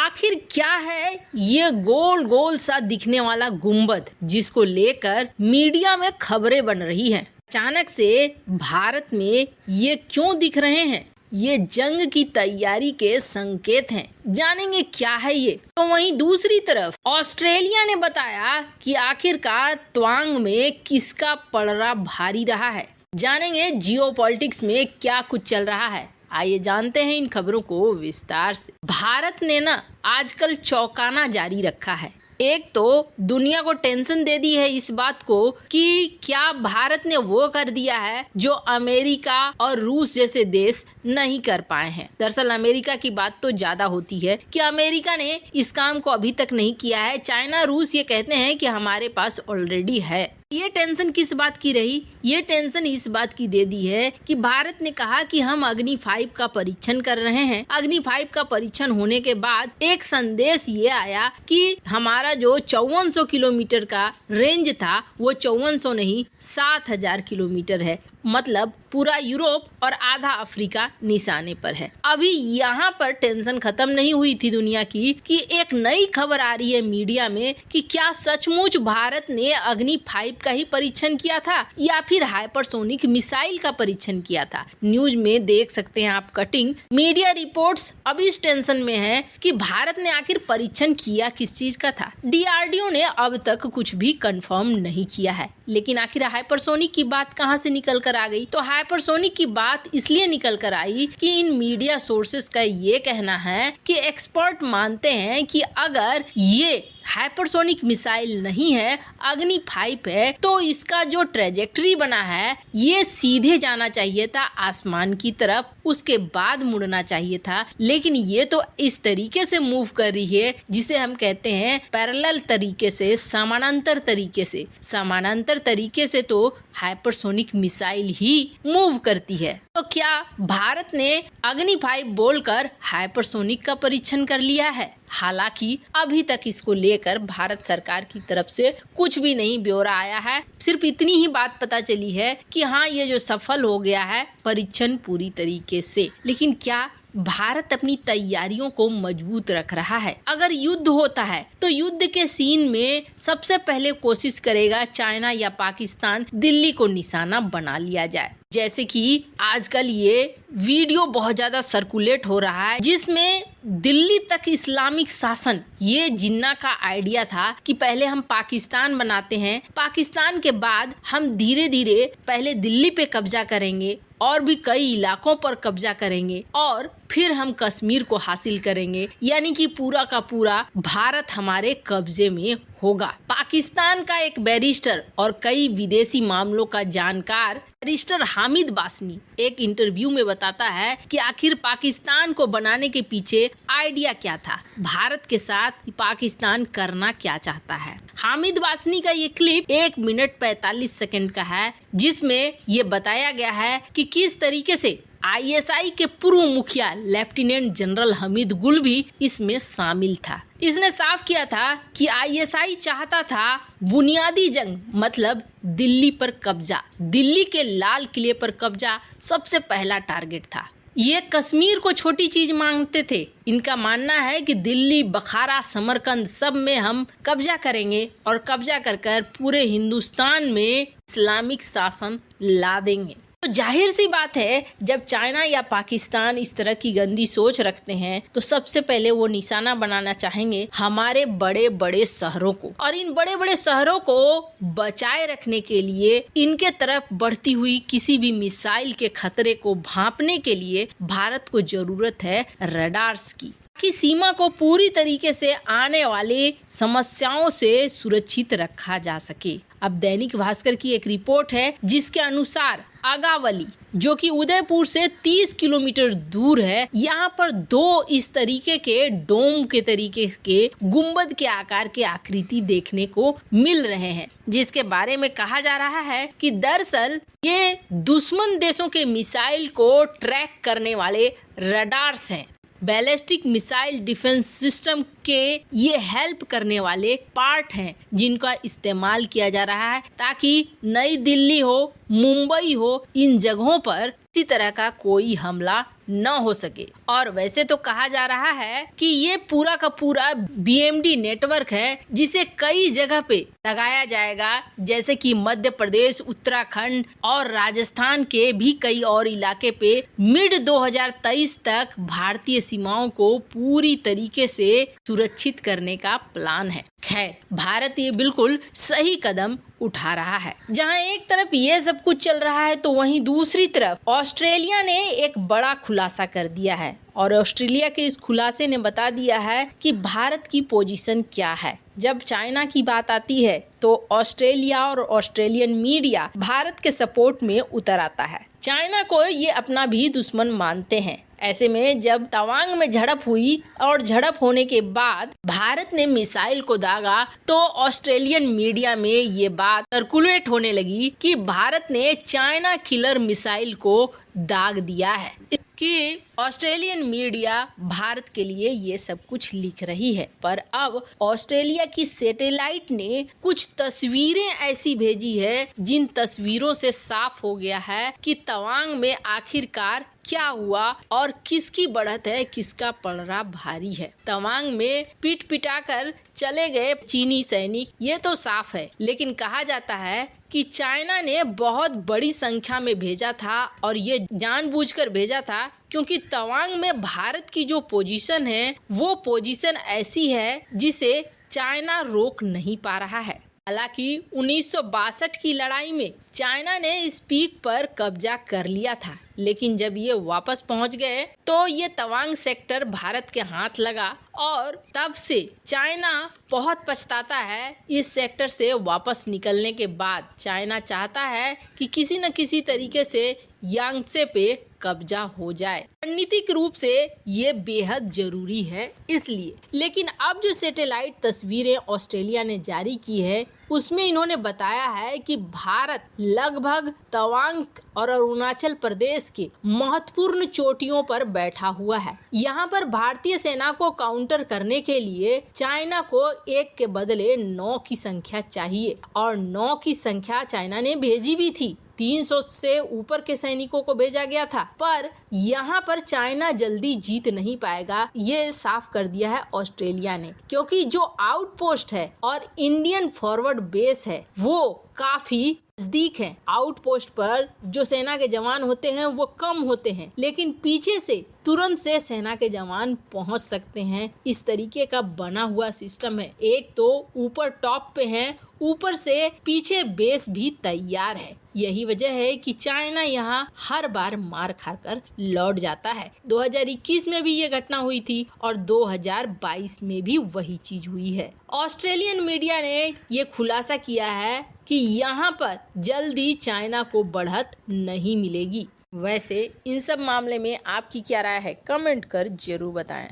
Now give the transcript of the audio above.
आखिर क्या है ये गोल गोल सा दिखने वाला गुंबद जिसको लेकर मीडिया में खबरें बन रही हैं? अचानक से भारत में ये क्यों दिख रहे हैं? ये जंग की तैयारी के संकेत हैं। जानेंगे क्या है ये। तो वहीं दूसरी तरफ ऑस्ट्रेलिया ने बताया कि आखिरकार तवांग में किसका पलड़ा भारी रहा है। जानेंगे जियोपॉलिटिक्स में क्या कुछ चल रहा है। आइए जानते हैं इन खबरों को विस्तार से। भारत ने आजकल चौंकाना जारी रखा है। एक तो दुनिया को टेंशन दे दी है इस बात को कि क्या भारत ने वो कर दिया है जो अमेरिका और रूस जैसे देश नहीं कर पाए हैं। दरअसल अमेरिका की बात तो ज्यादा होती है कि अमेरिका ने इस काम को अभी तक नहीं किया है। चाइना रूस ये कहते हैं कि हमारे पास ऑलरेडी है। ये टेंशन किस बात की रही? ये टेंशन इस बात की दे दी है कि भारत ने कहा कि हम अग्नि 5 का परीक्षण कर रहे हैं। अग्नि 5 का परीक्षण होने के बाद एक संदेश ये आया कि हमारा जो 5400 किलोमीटर का रेंज था वो 5400 नहीं 7000 किलोमीटर है। मतलब पूरा यूरोप और आधा अफ्रीका निशाने पर है। अभी यहाँ पर टेंशन खत्म नहीं हुई थी दुनिया की कि एक नई खबर आ रही है मीडिया में कि क्या सचमुच भारत ने अग्नि 5 का ही परीक्षण किया था या फिर हाइपरसोनिक मिसाइल का परीक्षण किया था। न्यूज में देख सकते हैं आप कटिंग। मीडिया रिपोर्ट्स अब इस टेंशन में है कि भारत ने आखिर परीक्षण किया किस चीज का था। डीआरडीओ ने अब तक कुछ भी कंफर्म नहीं किया है। लेकिन आखिर हाइपरसोनिक की बात कहाँ से निकल कर आ गई? तो हाइपरसोनिक की बात इसलिए निकल कर आई कि इन मीडिया सोर्सेस का ये कहना है कि एक्सपर्ट मानते हैं कि अगर ये हाइपरसोनिक मिसाइल नहीं है, अग्नि 5 है, तो इसका जो ट्रेजेक्टरी बना है ये सीधे जाना चाहिए था आसमान की तरफ, उसके बाद मुड़ना चाहिए था। लेकिन ये तो इस तरीके से मूव कर रही है जिसे हम कहते हैं पैरेलल तरीके से, समानांतर तरीके से। समानांतर तरीके से तो हाइपरसोनिक मिसाइल ही मूव करती है। तो क्या भारत ने अग्नि 5 बोलकर हाइपरसोनिक का परीक्षण कर लिया है? हालांकि अभी तक इसको लेकर भारत सरकार की तरफ से कुछ भी नहीं ब्यौरा आया है। सिर्फ इतनी ही बात पता चली है कि हाँ ये जो सफल हो गया है परीक्षण पूरी तरीके से। लेकिन क्या भारत अपनी तैयारियों को मजबूत रख रहा है? अगर युद्ध होता है तो युद्ध के सीन में सबसे पहले कोशिश करेगा चाइना या पाकिस्तान दिल्ली को निशाना बना लिया जाए। जैसे कि आजकल ये वीडियो बहुत ज्यादा सर्कुलेट हो रहा है जिसमें दिल्ली तक इस्लामिक शासन, ये जिन्ना का आइडिया था कि पहले हम पाकिस्तान बनाते हैं, पाकिस्तान के बाद हम धीरे धीरे पहले दिल्ली पे कब्जा करेंगे और भी कई इलाकों पर कब्जा करेंगे और फिर हम कश्मीर को हासिल करेंगे। यानी कि पूरा का पूरा भारत हमारे कब्जे में होगा। पाकिस्तान का एक बैरिस्टर और कई विदेशी मामलों का जानकार बैरिस्टर हामिद बासनी एक इंटरव्यू में बताता है कि आखिर पाकिस्तान को बनाने के पीछे आइडिया क्या था, भारत के साथ पाकिस्तान करना क्या चाहता है। हामिद बासनी का ये क्लिप 1 मिनट 45 सेकंड का है जिसमें ये बताया गया है कि किस तरीके से आईएसआई के पूर्व मुखिया लेफ्टिनेंट जनरल हमीद गुल भी इसमें शामिल था। इसने साफ किया था कि आईएसआई चाहता था बुनियादी जंग, मतलब दिल्ली पर कब्जा, दिल्ली के लाल किले पर कब्जा सबसे पहला टारगेट था। ये कश्मीर को छोटी चीज मांगते थे। इनका मानना है कि दिल्ली, बखारा, समरकंद सब में हम कब्जा करेंगे और कब्जा कर पूरे हिंदुस्तान में इस्लामिक शासन ला देंगे। तो जाहिर सी बात है जब चाइना या पाकिस्तान इस तरह की गंदी सोच रखते हैं तो सबसे पहले वो निशाना बनाना चाहेंगे हमारे बड़े बड़े शहरों को, और इन बड़े बड़े शहरों को बचाए रखने के लिए इनके तरफ बढ़ती हुई किसी भी मिसाइल के खतरे को भांपने के लिए भारत को जरूरत है रडार्स की सीमा को पूरी तरीके से आने वाले समस्याओं से सुरक्षित रखा जा सके। अब दैनिक भास्कर की एक रिपोर्ट है जिसके अनुसार आगावली, जो कि उदयपुर से 30 किलोमीटर दूर है, यहाँ पर 2 इस तरीके के डोम के तरीके के गुंबद के आकार के आकृति देखने को मिल रहे हैं, जिसके बारे में कहा जा रहा है कि दरअसल ये दुश्मन देशों के मिसाइल को ट्रैक करने वाले रडार्स हैं। बैलिस्टिक मिसाइल डिफेंस सिस्टम के ये हेल्प करने वाले पार्ट हैं जिनका इस्तेमाल किया जा रहा है ताकि नई दिल्ली हो, मुंबई हो, इन जगहों पर किसी तरह का कोई हमला न हो सके। और वैसे तो कहा जा रहा है कि ये पूरा का पूरा BMD नेटवर्क है जिसे कई जगह पे लगाया जाएगा, जैसे कि मध्य प्रदेश, उत्तराखंड और राजस्थान के भी कई और इलाके पे मिड 2023 तक भारतीय सीमाओं को पूरी तरीके से सुरक्षित करने का प्लान है। खैर, भारत ये बिल्कुल सही कदम उठा रहा है। जहां एक तरफ ये सब कुछ चल रहा है तो वहीं दूसरी तरफ ऑस्ट्रेलिया ने एक बड़ा खुलासा कर दिया है और ऑस्ट्रेलिया के इस खुलासे ने बता दिया है कि भारत की पोजीशन क्या है। जब चाइना की बात आती है तो ऑस्ट्रेलिया और ऑस्ट्रेलियन मीडिया भारत के सपोर्ट में उतर आता है। चाइना को ये अपना भी दुश्मन मानते हैं। ऐसे में जब तवांग में झड़प हुई और झड़प होने के बाद भारत ने मिसाइल को दागा तो ऑस्ट्रेलियन मीडिया में ये बात सर्कुलेट होने लगी कि भारत ने चाइना किलर मिसाइल को दाग दिया है, कि ऑस्ट्रेलियन मीडिया भारत के लिए ये सब कुछ लिख रही है। पर अब ऑस्ट्रेलिया की सैटेलाइट ने कुछ तस्वीरें ऐसी भेजी है जिन तस्वीरों से साफ हो गया है कि तवांग में आखिरकार क्या हुआ और किसकी बढ़त है, किसका पलड़ा भारी है। तवांग में पीट पिटाकर चले गए चीनी सैनिक, ये तो साफ है, लेकिन कहा जाता है कि चाइना ने बहुत बड़ी संख्या में भेजा था और ये जानबूझकर भेजा था क्योंकि तवांग में भारत की जो पोजीशन है वो पोजीशन ऐसी है जिसे चाइना रोक नहीं पा रहा है। हालांकि 1962 की लड़ाई में चाइना ने इस पीक पर कब्जा कर लिया था, लेकिन जब ये वापस पहुंच गए तो ये तवांग सेक्टर भारत के हाथ लगा और तब से चाइना बहुत पछताता है। इस सेक्टर से वापस निकलने के बाद चाइना चाहता है कि किसी न किसी तरीके से यांगत्से पे कब्जा हो जाए। रणनीतिक रूप से ये बेहद जरूरी है इसलिए। लेकिन अब जो सैटेलाइट तस्वीरें ऑस्ट्रेलिया ने जारी की है उसमें इन्होंने बताया है कि भारत लगभग तवांग और अरुणाचल प्रदेश के महत्वपूर्ण चोटियों पर बैठा हुआ है। यहाँ पर भारतीय सेना को काउंटर करने के लिए चाइना को 1 के बदले 9 की संख्या चाहिए और 9 की संख्या चाइना ने भेजी भी थी। 300 से ऊपर के सैनिकों को भेजा गया था, पर यहाँ पर चाइना जल्दी जीत नहीं पाएगा, ये साफ कर दिया है ऑस्ट्रेलिया ने, क्योंकि जो आउटपोस्ट है और इंडियन फॉरवर्ड बेस है वो काफी नजदीक है। आउटपोस्ट पर जो सेना के जवान होते हैं वो कम होते हैं, लेकिन पीछे से तुरंत से सेना के जवान पहुंच सकते हैं। इस तरीके का बना हुआ सिस्टम है। एक तो ऊपर टॉप पे है, ऊपर से पीछे बेस भी तैयार है। यही वजह है कि चाइना यहाँ हर बार मार खाकर लौट जाता है। 2021 में भी ये घटना हुई थी और 2022 में भी वही चीज हुई है। ऑस्ट्रेलियन मीडिया ने ये खुलासा किया है कि यहाँ पर जल्दी चाइना को बढ़त नहीं मिलेगी। वैसे इन सब मामले में आपकी क्या राय है, कमेंट कर जरूर बताएं।